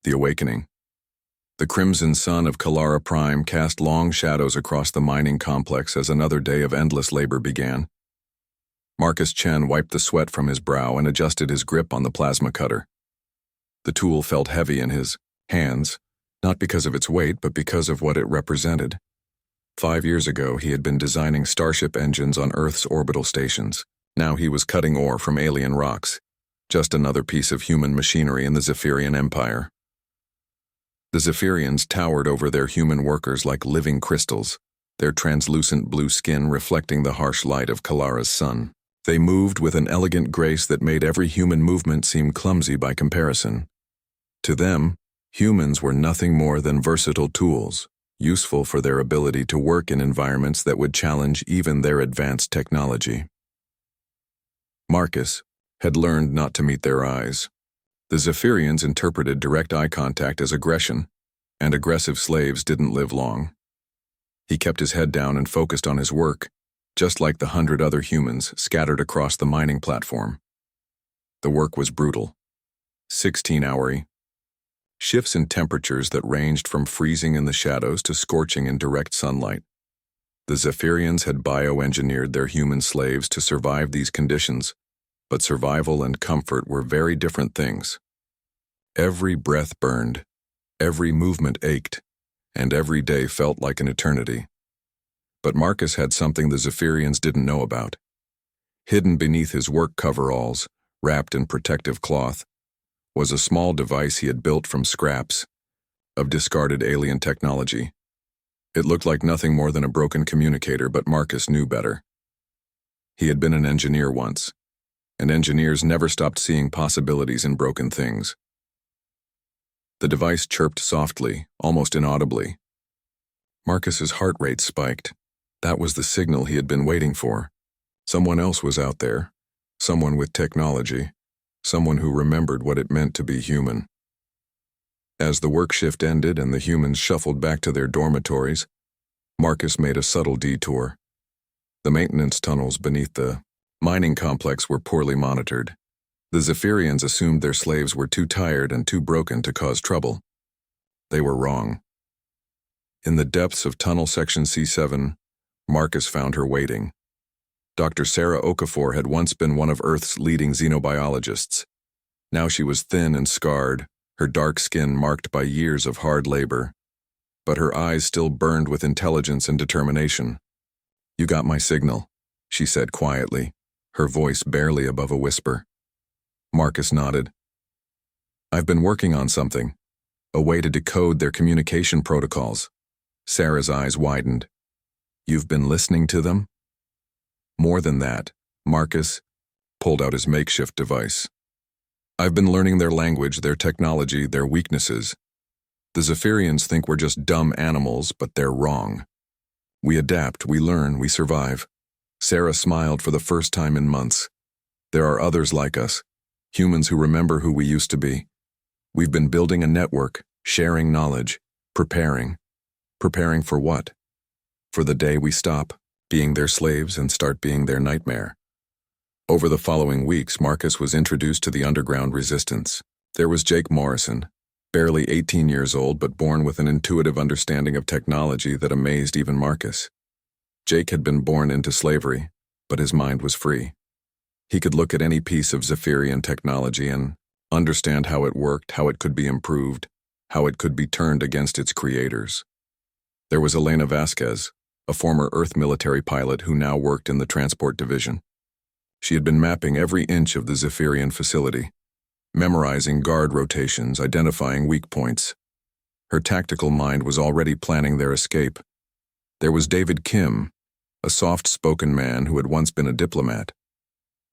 The Awakening. The crimson sun of Kalara Prime cast long shadows across the mining complex as another day of endless labor began. Marcus Chen wiped the sweat from his brow and adjusted his grip on the plasma cutter. The tool felt heavy in his hands, not because of its weight, but because of what it represented. 5 years ago, he had been designing starship engines on Earth's orbital stations. Now he was cutting ore from alien rocks, just another piece of human machinery in the Zephyrian Empire. The Zephyrians towered over their human workers like living crystals, their translucent blue skin reflecting the harsh light of Kalara's sun. They moved with an elegant grace that made every human movement seem clumsy by comparison. To them, humans were nothing more than versatile tools, useful for their ability to work in environments that would challenge even their advanced technology. Marcus had learned not to meet their eyes. The Zephyrians interpreted direct eye contact as aggression, and aggressive slaves didn't live long. He kept his head down and focused on his work, just like the 100 other humans scattered across the mining platform. The work was brutal. 16-hour shifts in temperatures that ranged from freezing in the shadows to scorching in direct sunlight. The Zephyrians had bioengineered their human slaves to survive these conditions, but survival and comfort were very different things. Every breath burned, every movement ached, and every day felt like an eternity. But Marcus had something the Zephyrians didn't know about. Hidden beneath his work coveralls, wrapped in protective cloth, was a small device he had built from scraps of discarded alien technology. It looked like nothing more than a broken communicator, but Marcus knew better. He had been an engineer once, and engineers never stopped seeing possibilities in broken things. The device chirped softly, almost inaudibly. Marcus's heart rate spiked. That was the signal he had been waiting for. Someone else was out there, someone with technology, someone who remembered what it meant to be human. As the work shift ended and the humans shuffled back to their dormitories, Marcus made a subtle detour. The maintenance tunnels beneath the mining complex were poorly monitored. The Zephyrians assumed their slaves were too tired and too broken to cause trouble. They were wrong. In the depths of tunnel section C7, Marcus found her waiting. Dr. Sarah Okafor had once been one of Earth's leading xenobiologists. Now she was thin and scarred, her dark skin marked by years of hard labor. But her eyes still burned with intelligence and determination. "You got my signal," she said quietly, her voice barely above a whisper. Marcus nodded. "I've been working on something, a way to decode their communication protocols." Sarah's eyes widened. "You've been listening to them?" "More than that," Marcus pulled out his makeshift device. "I've been learning their language, their technology, their weaknesses. The Zephyrians think we're just dumb animals, but they're wrong. We adapt, we learn, we survive." Sarah smiled for the first time in months. "There are others like us, humans who remember who we used to be. We've been building a network, sharing knowledge, preparing. Preparing for what? For the day we stop being their slaves and start being their nightmare." Over the following weeks, Marcus was introduced to the underground resistance. There was Jake Morrison, barely 18 years old but born with an intuitive understanding of technology that amazed even Marcus. Jake had been born into slavery, but his mind was free. He could look at any piece of Zephyrian technology and understand how it worked, how it could be improved, how it could be turned against its creators. There was Elena Vasquez, a former Earth military pilot who now worked in the transport division. She had been mapping every inch of the Zephyrian facility, memorizing guard rotations, identifying weak points. Her tactical mind was already planning their escape. There was David Kim, a soft-spoken man who had once been a diplomat.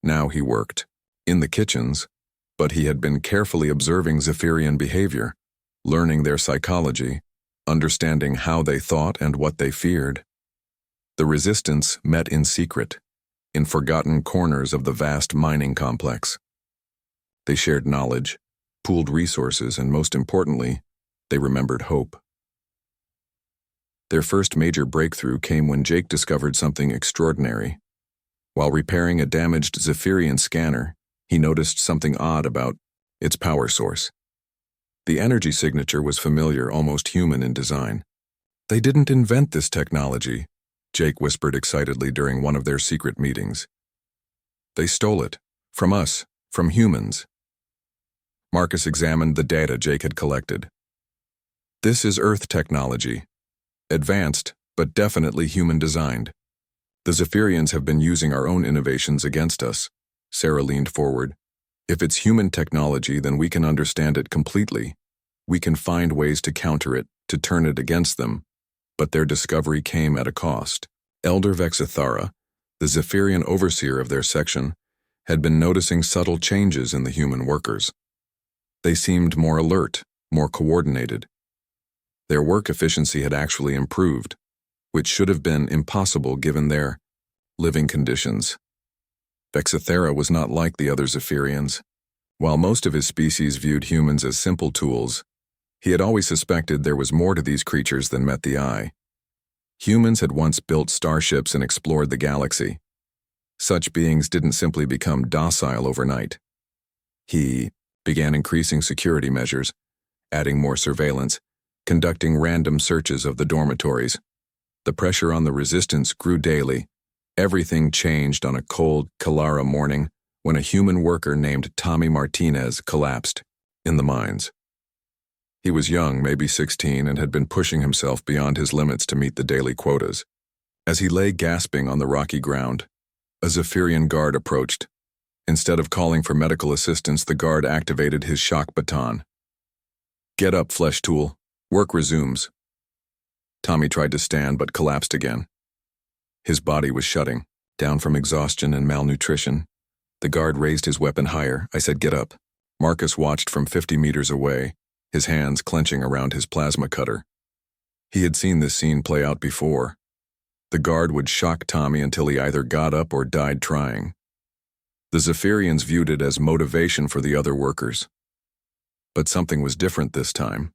Now he worked in the kitchens, but he had been carefully observing Zephyrian behavior, learning their psychology, understanding how they thought and what they feared. The resistance met in secret, in forgotten corners of the vast mining complex. They shared knowledge, pooled resources, and most importantly, they remembered hope. Their first major breakthrough came when Jake discovered something extraordinary. While repairing a damaged Zephyrian scanner, he noticed something odd about its power source. The energy signature was familiar, almost human in design. They didn't invent this technology, Jake whispered excitedly during one of their secret meetings. They stole it. From us. From humans. Marcus examined the data Jake had collected. This is Earth technology. Advanced, but definitely human-designed. The Zephyrians have been using our own innovations against us. Sarah leaned forward. If it's human technology, then we can understand it completely. We can find ways to counter it, to turn it against them. But their discovery came at a cost. Elder Vexithara, the Zephyrian overseer of their section, had been noticing subtle changes in the human workers. They seemed more alert, more coordinated. Their work efficiency had actually improved, which should have been impossible given their living conditions. Vexithara was not like the other Zephyrians. While most of his species viewed humans as simple tools, he had always suspected there was more to these creatures than met the eye. Humans had once built starships and explored the galaxy. Such beings didn't simply become docile overnight. He began increasing security measures, adding more surveillance, conducting random searches of the dormitories. The pressure on the resistance grew daily. Everything changed on a cold Kalara morning when a human worker named Tommy Martinez collapsed in the mines. He was young, maybe 16, and had been pushing himself beyond his limits to meet the daily quotas. As he lay gasping on the rocky ground, a Zephyrian guard approached. Instead of calling for medical assistance, the guard activated his shock baton. "Get up, flesh tool. Work resumes." Tommy tried to stand but collapsed again. His body was shutting, down from exhaustion and malnutrition. The guard raised his weapon higher. I said, "Get up." Marcus watched from 50 meters away, his hands clenching around his plasma cutter. He had seen this scene play out before. The guard would shock Tommy until he either got up or died trying. The Zephyrians viewed it as motivation for the other workers. But something was different this time.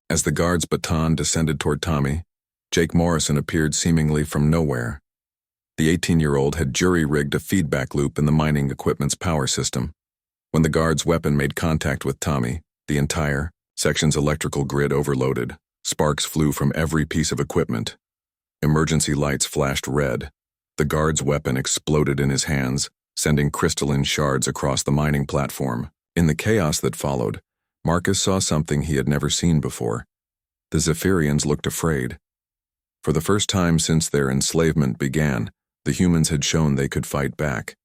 As the guard's baton descended toward Tommy, Jake Morrison appeared seemingly from nowhere. The 18-year-old had jury-rigged a feedback loop in the mining equipment's power system. When the guard's weapon made contact with Tommy, the entire section's electrical grid overloaded. Sparks flew from every piece of equipment. Emergency lights flashed red. The guard's weapon exploded in his hands, sending crystalline shards across the mining platform. In the chaos that followed, Marcus saw something he had never seen before. The Zephyrians looked afraid. For the first time since their enslavement began, the humans had shown they could fight back.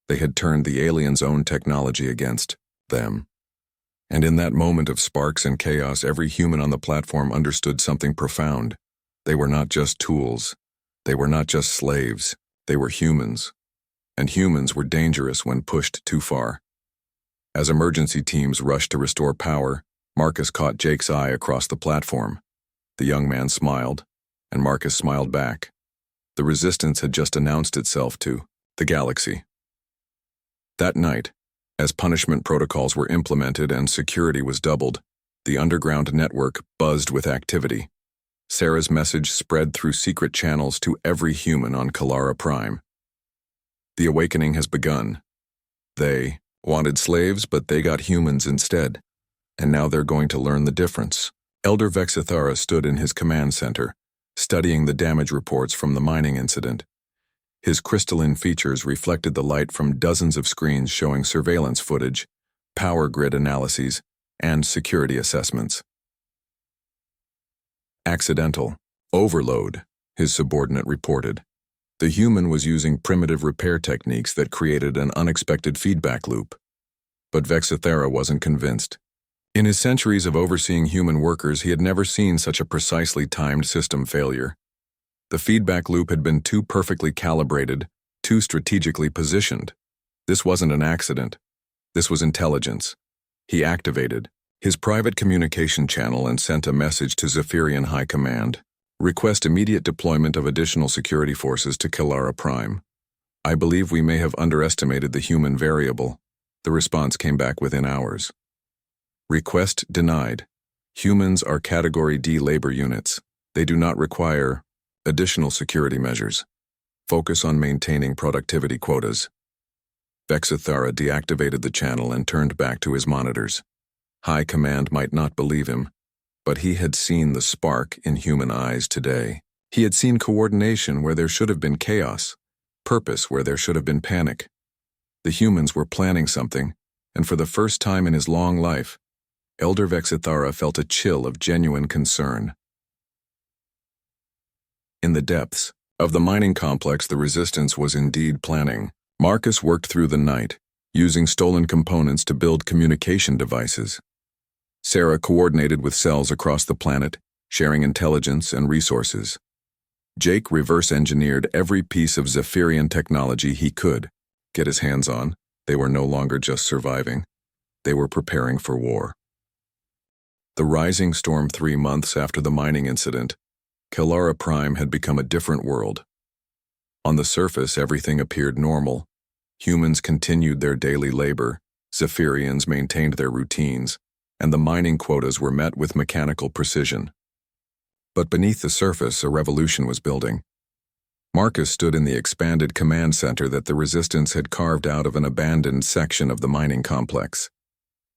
They had turned the aliens' own technology against them. And in that moment of sparks and chaos, every human on the platform understood something profound. They were not just tools. They were not just slaves. They were humans. And humans were dangerous when pushed too far. As emergency teams rushed to restore power, Marcus caught Jake's eye across the platform. The young man smiled, and Marcus smiled back. The resistance had just announced itself to the galaxy. That night, as punishment protocols were implemented and security was doubled, the underground network buzzed with activity. Sarah's message spread through secret channels to every human on Kalara Prime. The awakening has begun. They wanted slaves, but they got humans instead. And now they're going to learn the difference. Elder Vexithara stood in his command center, studying the damage reports from the mining incident. His crystalline features reflected the light from dozens of screens showing surveillance footage, power grid analyses, and security assessments. Accidental overload, his subordinate reported. The human was using primitive repair techniques that created an unexpected feedback loop. But Vexithara wasn't convinced. In his centuries of overseeing human workers, he had never seen such a precisely timed system failure. The feedback loop had been too perfectly calibrated, too strategically positioned. This wasn't an accident. This was intelligence. He activated his private communication channel and sent a message to Zephyrian High Command. Request immediate deployment of additional security forces to Kalara Prime. I believe we may have underestimated the human variable. The response came back within hours. Request denied. Humans are Category D labor units. They do not require additional security measures. Focus on maintaining productivity quotas. Vexithara deactivated the channel and turned back to his monitors. High Command might not believe him, but he had seen the spark in human eyes today. He had seen coordination where there should have been chaos, purpose where there should have been panic. The humans were planning something, and for the first time in his long life, Elder Vexithara felt a chill of genuine concern. In the depths of the mining complex, the Resistance was indeed planning. Marcus worked through the night, using stolen components to build communication devices. Sarah coordinated with cells across the planet, sharing intelligence and resources. Jake reverse-engineered every piece of Zephyrian technology he could get his hands on. They were no longer just surviving. They were preparing for war. The rising storm 3 months after the mining incident, Kalara Prime had become a different world. On the surface, everything appeared normal. Humans continued their daily labor, Zephyrians maintained their routines, and the mining quotas were met with mechanical precision. But beneath the surface, a revolution was building. Marcus stood in the expanded command center that the Resistance had carved out of an abandoned section of the mining complex.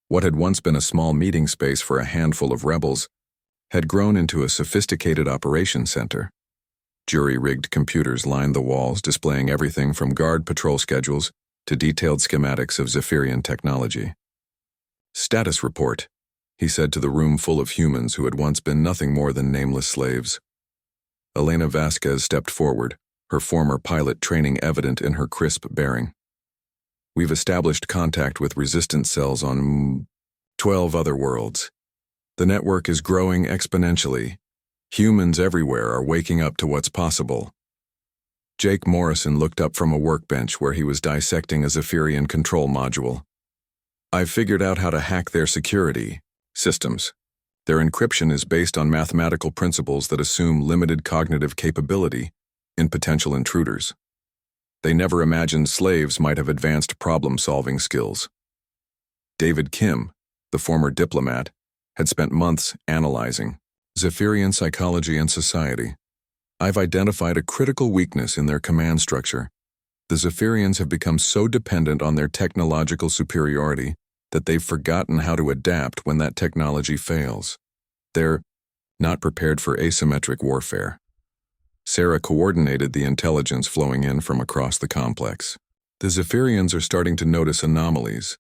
What had once been a small meeting space for a handful of rebels had grown into a sophisticated operations center. Jury-rigged computers lined the walls, displaying everything from guard patrol schedules to detailed schematics of Zephyrian technology. "Status report," he said to the room full of humans who had once been nothing more than nameless slaves. Elena Vasquez stepped forward, her former pilot training evident in her crisp bearing. "We've established contact with resistance cells on 12 other worlds. The network is growing exponentially. Humans everywhere are waking up to what's possible." Jake Morrison looked up from a workbench where he was dissecting a Zephyrian control module. "I've figured out how to hack their security systems. Their encryption is based on mathematical principles that assume limited cognitive capability in potential intruders. They never imagined slaves might have advanced problem-solving skills." David Kim, the former diplomat, had spent months analyzing Zephyrian psychology and society. "I've identified a critical weakness in their command structure. The Zephyrians have become so dependent on their technological superiority that they've forgotten how to adapt when that technology fails. They're not prepared for asymmetric warfare." Sarah coordinated the intelligence flowing in from across the complex. "The Zephyrians are starting to notice anomalies.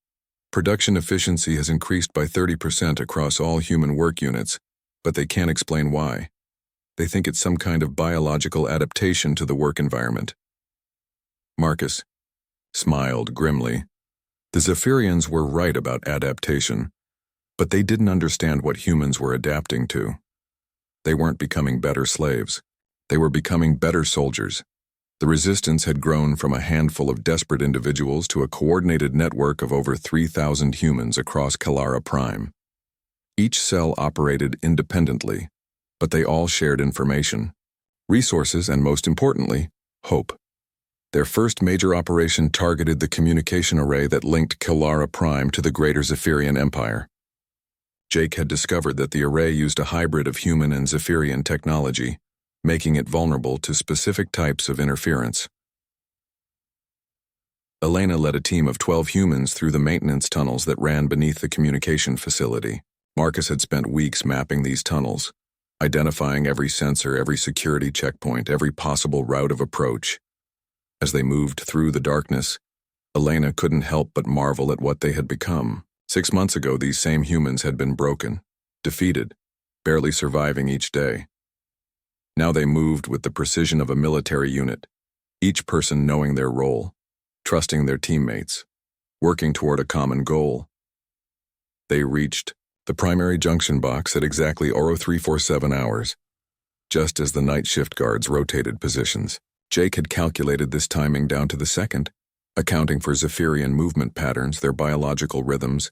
Production efficiency has increased by 30% across all human work units, but they can't explain why. They think it's some kind of biological adaptation to the work environment." Marcus smiled grimly. The Zephyrians were right about adaptation, but they didn't understand what humans were adapting to. They weren't becoming better slaves. They were becoming better soldiers. The Resistance had grown from a handful of desperate individuals to a coordinated network of over 3,000 humans across Kalara Prime. Each cell operated independently, but they all shared information, resources, and most importantly, hope. Their first major operation targeted the communication array that linked Kalara Prime to the greater Zephyrian Empire. Jake had discovered that the array used a hybrid of human and Zephyrian technology, making it vulnerable to specific types of interference. Elena led a team of 12 humans through the maintenance tunnels that ran beneath the communication facility. Marcus had spent weeks mapping these tunnels, identifying every sensor, every security checkpoint, every possible route of approach. As they moved through the darkness, Elena couldn't help but marvel at what they had become. 6 months ago, these same humans had been broken, defeated, barely surviving each day. Now they moved with the precision of a military unit, each person knowing their role, trusting their teammates, working toward a common goal. They reached the primary junction box at exactly 0347 hours, just as the night shift guards rotated positions. Jake had calculated this timing down to the second, accounting for Zephyrian movement patterns, their biological rhythms,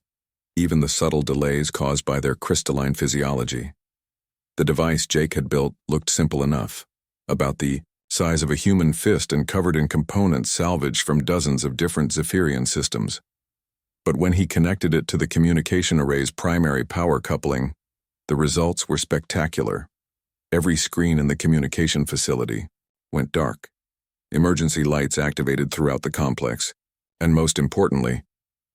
even the subtle delays caused by their crystalline physiology. The device Jake had built looked simple enough, about the size of a human fist and covered in components salvaged from dozens of different Zephyrian systems. But when he connected it to the communication array's primary power coupling, the results were spectacular. Every screen in the communication facility went dark. Emergency lights activated throughout the complex, and most importantly,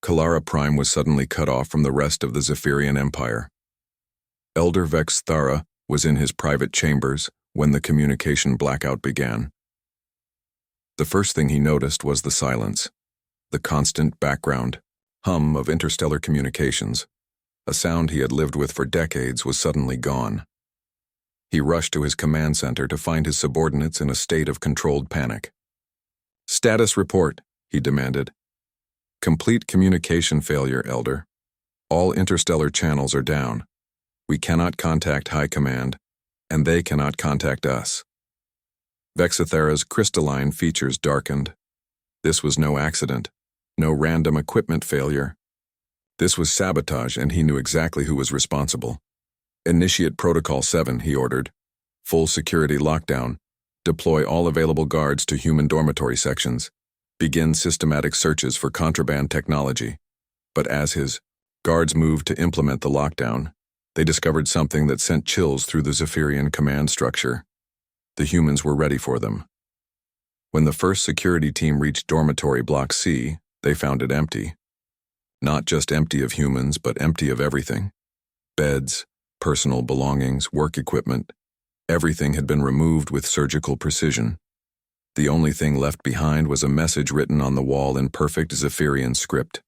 Kalara Prime was suddenly cut off from the rest of the Zephyrian Empire. Elder Vex Thara was in his private chambers when the communication blackout began. The first thing he noticed was the silence, the constant background hum of interstellar communications. A sound he had lived with for decades was suddenly gone. He rushed to his command center to find his subordinates in a state of controlled panic. "Status report," he demanded. "Complete communication failure, Elder. All interstellar channels are down. We cannot contact High Command, and they cannot contact us." Vexathera's crystalline features darkened. This was no accident, no random equipment failure. This was sabotage, and he knew exactly who was responsible. "Initiate Protocol 7, he ordered. "Full security lockdown. Deploy all available guards to human dormitory sections. Begin systematic searches for contraband technology." But as his guards moved to implement the lockdown, they discovered something that sent chills through the Zephyrian command structure. The humans were ready for them. When the first security team reached Dormitory Block C, they found it empty. Not just empty of humans, but empty of everything. Beds, personal belongings, work equipment. Everything had been removed with surgical precision. The only thing left behind was a message written on the wall in perfect Zephyrian script.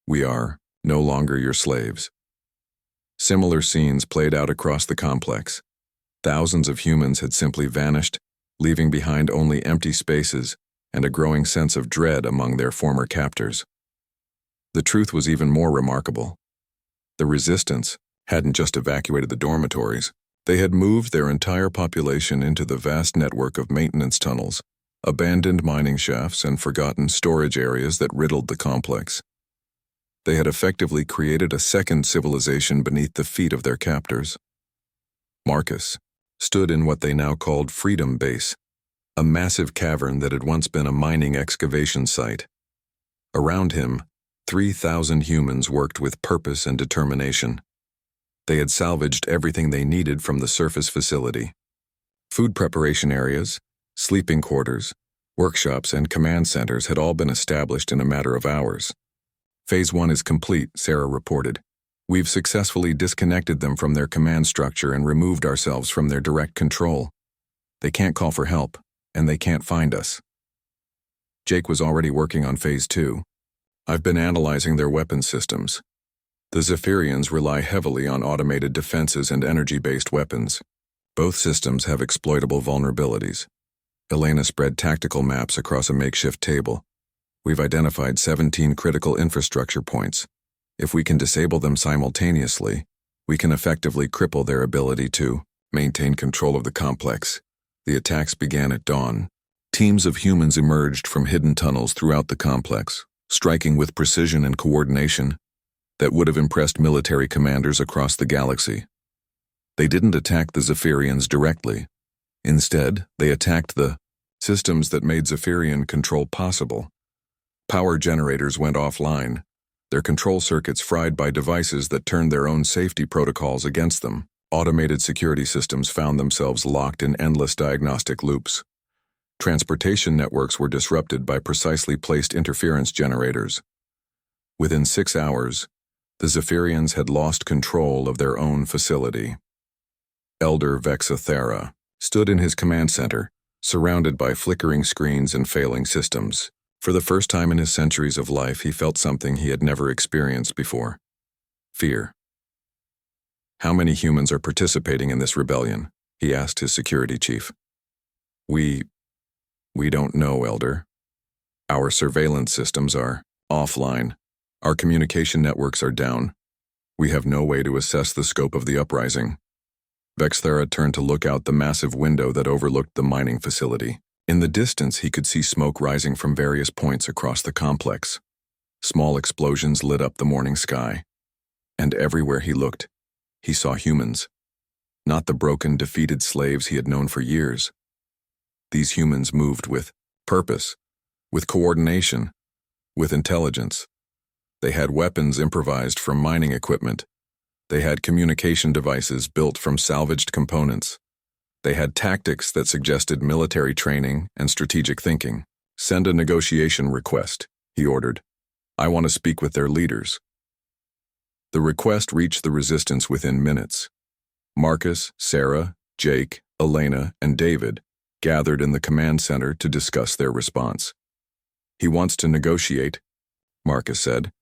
"We are no longer your slaves." Similar scenes played out across the complex. Thousands of humans had simply vanished, leaving behind only empty spaces and a growing sense of dread among their former captors. The truth was even more remarkable. The Resistance hadn't just evacuated the dormitories. They had moved their entire population into the vast network of maintenance tunnels, abandoned mining shafts, and forgotten storage areas that riddled the complex. They had effectively created a second civilization beneath the feet of their captors. Marcus stood in what they now called Freedom Base, a massive cavern that had once been a mining excavation site. Around him, 3,000 humans worked with purpose and determination. They had salvaged everything they needed from the surface facility. Food preparation areas, sleeping quarters, workshops, and command centers had all been established in a matter of hours. "Phase 1 is complete," Sarah reported. "We've successfully disconnected them from their command structure and removed ourselves from their direct control. They can't call for help, and they can't find us." Jake was already working on Phase 2. "I've been analyzing their weapons systems. The Zephyrians rely heavily on automated defenses and energy-based weapons. Both systems have exploitable vulnerabilities." Elena spread tactical maps across a makeshift table. "We've identified 17 critical infrastructure points. If we can disable them simultaneously, we can effectively cripple their ability to maintain control of the complex." The attacks began at dawn. Teams of humans emerged from hidden tunnels throughout the complex, striking with precision and coordination that would have impressed military commanders across the galaxy. They didn't attack the Zephyrians directly. Instead, they attacked the systems that made Zephyrian control possible. Power generators went offline, their control circuits fried by devices that turned their own safety protocols against them. Automated security systems found themselves locked in endless diagnostic loops. Transportation networks were disrupted by precisely placed interference generators. Within 6 hours, the Zephyrians had lost control of their own facility. Elder Vexathera stood in his command center, surrounded by flickering screens and failing systems. For the first time in his centuries of life, he felt something he had never experienced before: fear. "How many humans are participating in this rebellion?" he asked his security chief. We don't know, Elder. Our surveillance systems are offline. Our communication networks are down. We have no way to assess the scope of the uprising." Vexthera turned to look out the massive window that overlooked the mining facility. In the distance, he could see smoke rising from various points across the complex. Small explosions lit up the morning sky. And everywhere he looked, he saw humans. Not the broken, defeated slaves he had known for years. These humans moved with purpose, with coordination, with intelligence. They had weapons improvised from mining equipment. They had communication devices built from salvaged components. They had tactics that suggested military training and strategic thinking. "Send a negotiation request," he ordered. I want to speak with their leaders. The request reached the resistance within minutes. Marcus, Sarah, Jake, Elena, and David gathered in the command center to discuss their response. He wants to negotiate, Marcus said.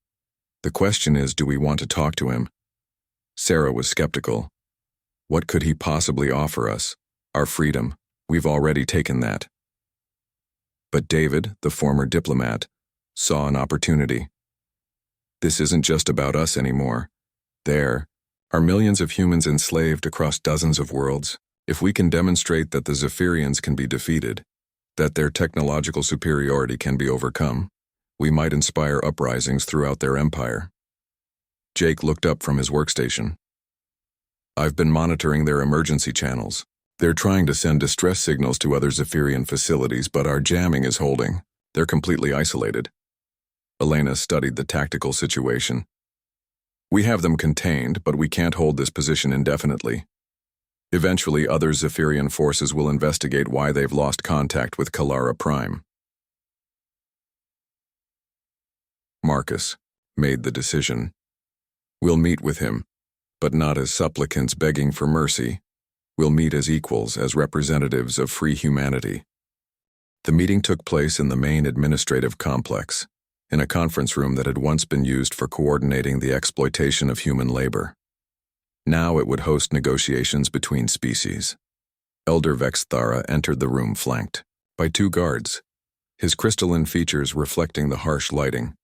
The question is, do we want to talk to him? Sarah was skeptical. What could he possibly offer us? Our freedom. We've already taken that. But David, the former diplomat, saw an opportunity. This isn't just about us anymore. There are millions of humans enslaved across dozens of worlds. If we can demonstrate that the Zephyrians can be defeated, that their technological superiority can be overcome, we might inspire uprisings throughout their empire. Jake looked up from his workstation. I've been monitoring their emergency channels. They're trying to send distress signals to other Zephyrian facilities, but our jamming is holding. They're completely isolated. Elena studied the tactical situation. We have them contained, but we can't hold this position indefinitely. Eventually, other Zephyrian forces will investigate why they've lost contact with Kalara Prime. Marcus made the decision. We'll meet with him, but not as supplicants begging for mercy. We'll meet as equals, as representatives of free humanity. The meeting took place in the main administrative complex, in a conference room that had once been used for coordinating the exploitation of human labor. Now it would host negotiations between species. Elder Vexthara entered the room flanked by 2 guards, his crystalline features reflecting the harsh lighting.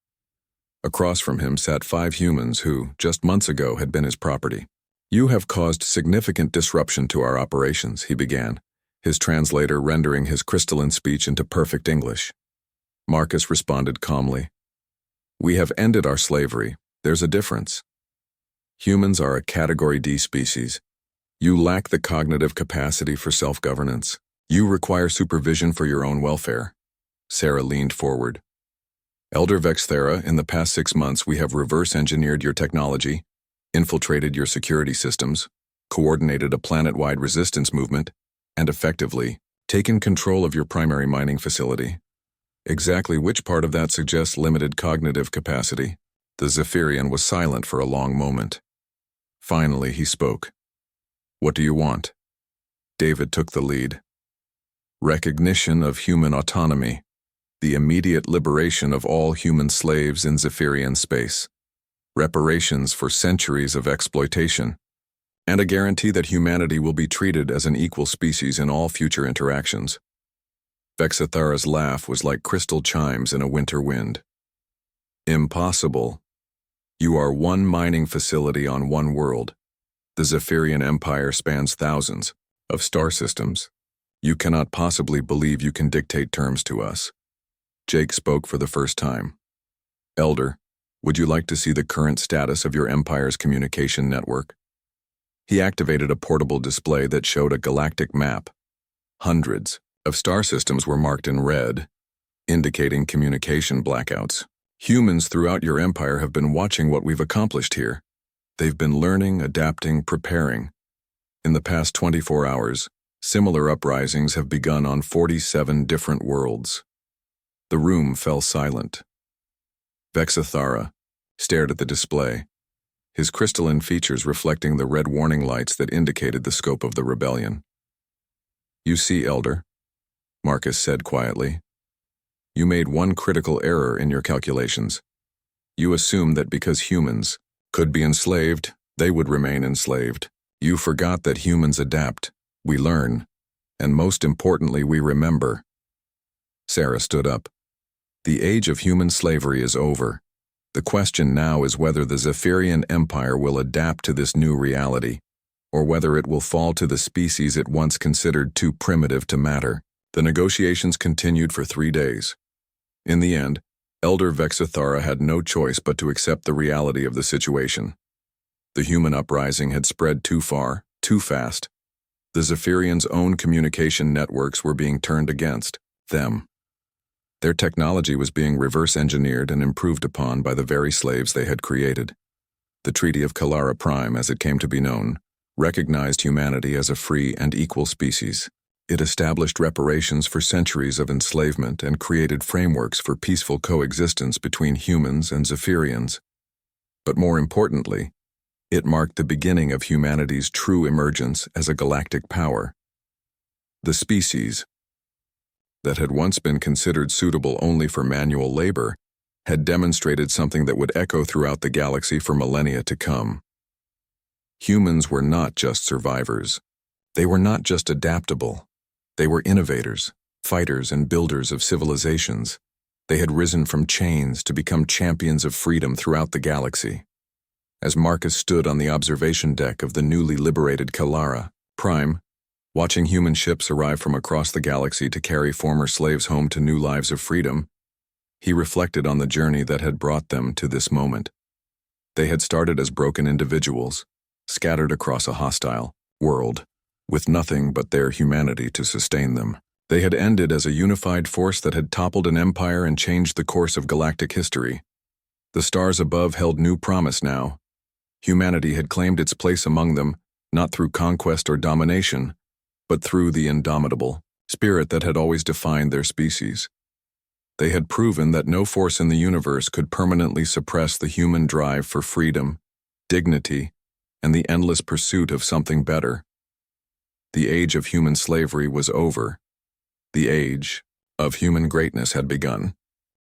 Across from him sat 5 humans who, just months ago, had been his property. You have caused significant disruption to our operations, he began, his translator rendering his crystalline speech into perfect English. Marcus responded calmly. We have ended our slavery. There's a difference. Humans are a Category D species. You lack the cognitive capacity for self-governance. You require supervision for your own welfare. Sarah leaned forward. Elder Vexthara, in the past 6 months we have reverse-engineered your technology, infiltrated your security systems, coordinated a planet-wide resistance movement, and effectively taken control of your primary mining facility. Exactly which part of that suggests limited cognitive capacity? The Zephyrian was silent for a long moment. Finally, he spoke. What do you want? David took the lead. Recognition of human autonomy. The immediate liberation of all human slaves in Zephyrian space. Reparations for centuries of exploitation. And a guarantee that humanity will be treated as an equal species in all future interactions. Vexathara's laugh was like crystal chimes in a winter wind. Impossible. You are one mining facility on one world. The Zephyrian Empire spans thousands of star systems. You cannot possibly believe you can dictate terms to us. Jake spoke for the first time. Elder, would you like to see the current status of your Empire's communication network? He activated a portable display that showed a galactic map. Hundreds of star systems were marked in red, indicating communication blackouts. Humans throughout your empire have been watching what we've accomplished here. They've been learning, adapting, preparing. In the past 24 hours, similar uprisings have begun on 47 different worlds. The room fell silent. Vexathara stared at the display, his crystalline features reflecting the red warning lights that indicated the scope of the rebellion. You see, Elder, Marcus said quietly. You made one critical error in your calculations. You assumed that because humans could be enslaved, they would remain enslaved. You forgot that humans adapt, we learn, and most importantly, we remember. Sarah stood up. The age of human slavery is over. The question now is whether the Zephyrian Empire will adapt to this new reality, or whether it will fall to the species it once considered too primitive to matter. The negotiations continued for 3 days. In the end, Elder Vexathara had no choice but to accept the reality of the situation. The human uprising had spread too far, too fast. The Zephyrians' own communication networks were being turned against them. Their technology was being reverse-engineered and improved upon by the very slaves they had created. The Treaty of Kalara Prime, as it came to be known, recognized humanity as a free and equal species. It established reparations for centuries of enslavement and created frameworks for peaceful coexistence between humans and Zephyrians. But more importantly, it marked the beginning of humanity's true emergence as a galactic power. The species, that had once been considered suitable only for manual labor, had demonstrated something that would echo throughout the galaxy for millennia to come. Humans were not just survivors. They were not just adaptable. They were innovators, fighters, and builders of civilizations. They had risen from chains to become champions of freedom throughout the galaxy. As Marcus stood on the observation deck of the newly liberated Kalara Prime, watching human ships arrive from across the galaxy to carry former slaves home to new lives of freedom, he reflected on the journey that had brought them to this moment. They had started as broken individuals, scattered across a hostile world, with nothing but their humanity to sustain them. They had ended as a unified force that had toppled an empire and changed the course of galactic history. The stars above held new promise now. Humanity had claimed its place among them, not through conquest or domination, but through the indomitable spirit that had always defined their species. They had proven that no force in the universe could permanently suppress the human drive for freedom, dignity, and the endless pursuit of something better. The age of human slavery was over. The age of human greatness had begun.